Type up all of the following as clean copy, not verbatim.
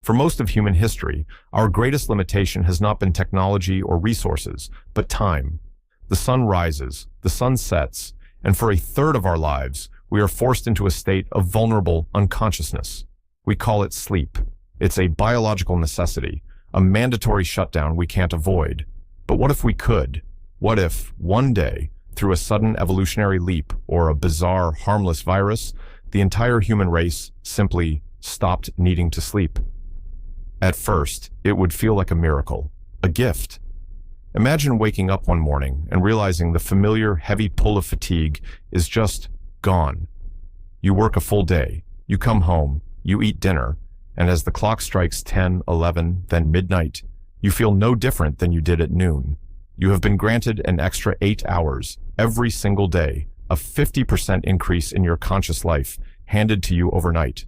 For most of human history, our greatest limitation has not been technology or resources, but time. The sun rises, the sun sets, and for a third of our lives, we are forced into a state of vulnerable unconsciousness. We call it sleep. It's a biological necessity, a mandatory shutdown we can't avoid. But what if we could? What if, one day, through a sudden evolutionary leap or a bizarre, harmless virus, the entire human race simply stopped needing to sleep? At first, it would feel like a miracle, a gift. Imagine waking up one morning and realizing the familiar heavy pull of fatigue is just gone. You work a full day, you come home, you eat dinner, and as the clock strikes 10, 11, then midnight, you feel no different than you did at noon. You have been granted an extra 8 hours every single day, a 50% increase in your conscious life handed to you overnight.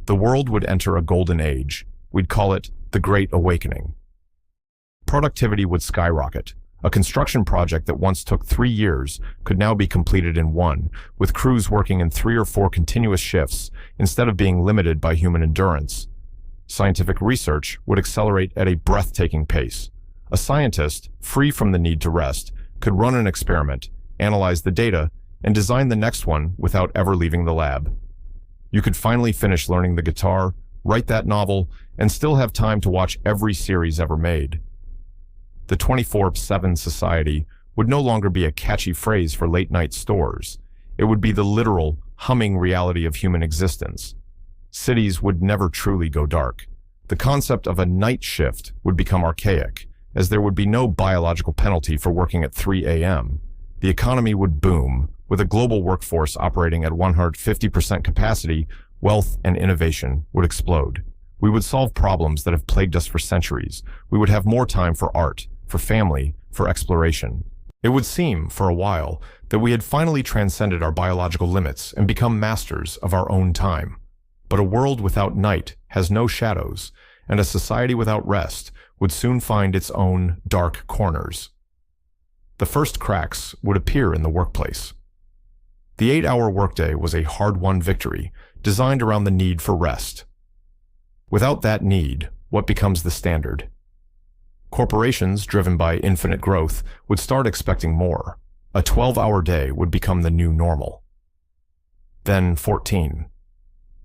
The world would enter a golden age. We'd call it the Great Awakening. Productivity would skyrocket. A construction project that once took 3 years could now be completed in 1, with crews working in 3 or 4 continuous shifts instead of being limited by human endurance. Scientific research would accelerate at a breathtaking pace. A scientist, free from the need to rest, could run an experiment, analyze the data, and design the next one without ever leaving the lab. You could finally finish learning the guitar, write that novel, and still have time to watch every series ever made. The 24/7 society would no longer be a catchy phrase for late-night stores. It would be the literal, humming reality of human existence. Cities would never truly go dark. The concept of a night shift would become archaic, as there would be no biological penalty for working at 3 a.m. The economy would boom, with a global workforce operating at 150% capacity. Wealth and innovation would explode. We would solve problems that have plagued us for centuries. We would have more time for art, for family, for exploration. It would seem, for a while, that we had finally transcended our biological limits and become masters of our own time. But a world without night has no shadows, and a society without rest would soon find its own dark corners. The first cracks would appear in the workplace. The 8-hour workday was a hard-won victory, designed around the need for rest. Without that need, what becomes the standard? Corporations, driven by infinite growth, would start expecting more. A 12-hour day would become the new normal. Then 14.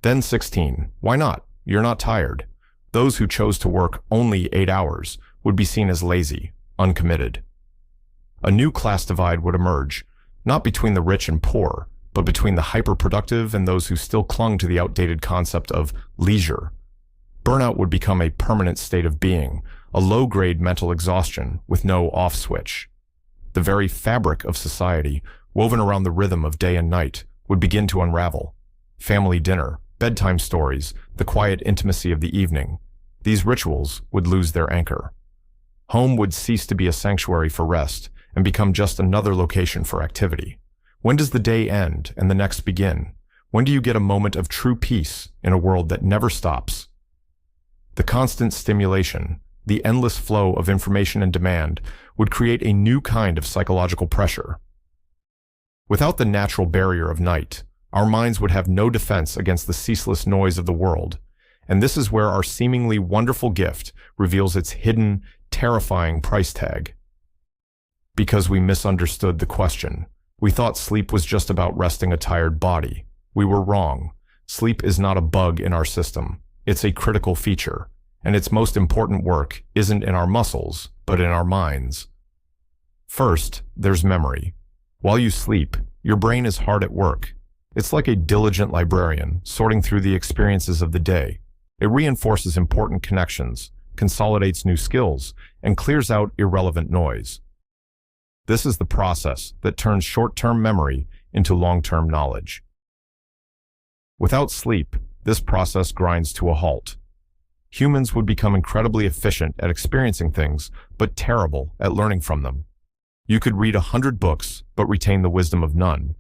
Then 16. Why not? You're not tired. Those who chose to work only 8 hours would be seen as lazy, uncommitted. A new class divide would emerge, not between the rich and poor, but between the hyperproductive and those who still clung to the outdated concept of leisure. Burnout would become a permanent state of being, a low-grade mental exhaustion with no off switch. The very fabric of society, woven around the rhythm of day and night, would begin to unravel. Family dinner, bedtime stories, the quiet intimacy of the evening. These rituals would lose their anchor. Home would cease to be a sanctuary for rest and become just another location for activity. When does the day end and the next begin? When do you get a moment of true peace in a world that never stops? The constant stimulation, the endless flow of information and demand would create a new kind of psychological pressure. Without the natural barrier of night, our minds would have no defense against the ceaseless noise of the world, and this is where our seemingly wonderful gift reveals its hidden, terrifying price tag. Because we misunderstood the question. We thought sleep was just about resting a tired body. We were wrong. Sleep is not a bug in our system. It's a critical feature, and its most important work isn't in our muscles, but in our minds. First, there's memory. While you sleep, your brain is hard at work. It's like a diligent librarian sorting through the experiences of the day. It reinforces important connections, consolidates new skills, and clears out irrelevant noise. This is the process that turns short-term memory into long-term knowledge. Without sleep, this process grinds to a halt. Humans would become incredibly efficient at experiencing things, but terrible at learning from them. You could read 100 books, but retain the wisdom of none.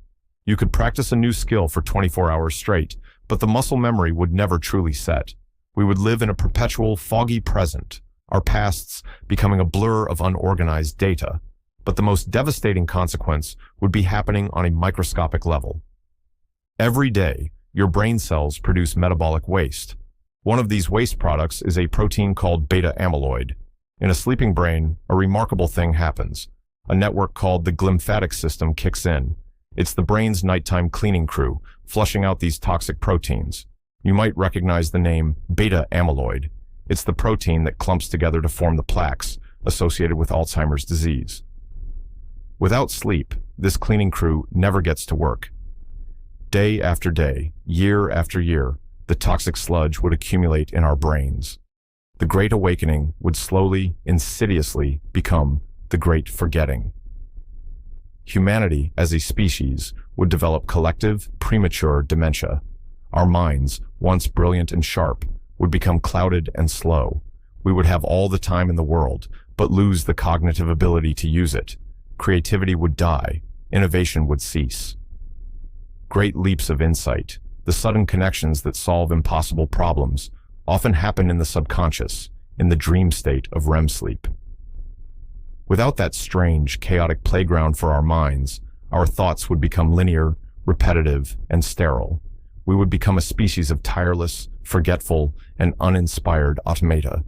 You could practice a new skill for 24 hours straight, but the muscle memory would never truly set. We would live in a perpetual, foggy present, our pasts becoming a blur of unorganized data. But the most devastating consequence would be happening on a microscopic level. Every day, your brain cells produce metabolic waste. One of these waste products is a protein called beta amyloid. In a sleeping brain, a remarkable thing happens. A network called the glymphatic system kicks in. It's the brain's nighttime cleaning crew, flushing out these toxic proteins. You might recognize the name beta amyloid. It's the protein that clumps together to form the plaques associated with Alzheimer's disease. Without sleep, this cleaning crew never gets to work. Day after day, year after year, the toxic sludge would accumulate in our brains. The Great Awakening would slowly, insidiously become the Great Forgetting. Humanity, as a species, would develop collective, premature dementia. Our minds, once brilliant and sharp, would become clouded and slow. We would have all the time in the world, but lose the cognitive ability to use it. Creativity would die. Innovation would cease. Great leaps of insight, the sudden connections that solve impossible problems, often happen in the subconscious, in the dream state of REM sleep. Without that strange, chaotic playground for our minds, our thoughts would become linear, repetitive, and sterile. We would become a species of tireless, forgetful, and uninspired automata.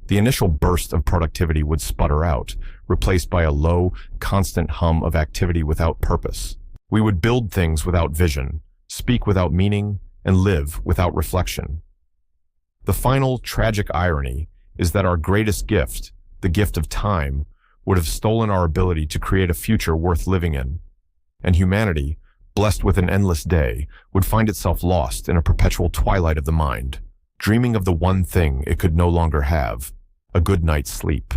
The initial burst of productivity would sputter out, replaced by a low, constant hum of activity without purpose. We would build things without vision, speak without meaning, and live without reflection. The final tragic irony is that our greatest gift, the gift of time, would have stolen our ability to create a future worth living in. And humanity, blessed with an endless day, would find itself lost in a perpetual twilight of the mind, dreaming of the one thing it could no longer have, a good night's sleep.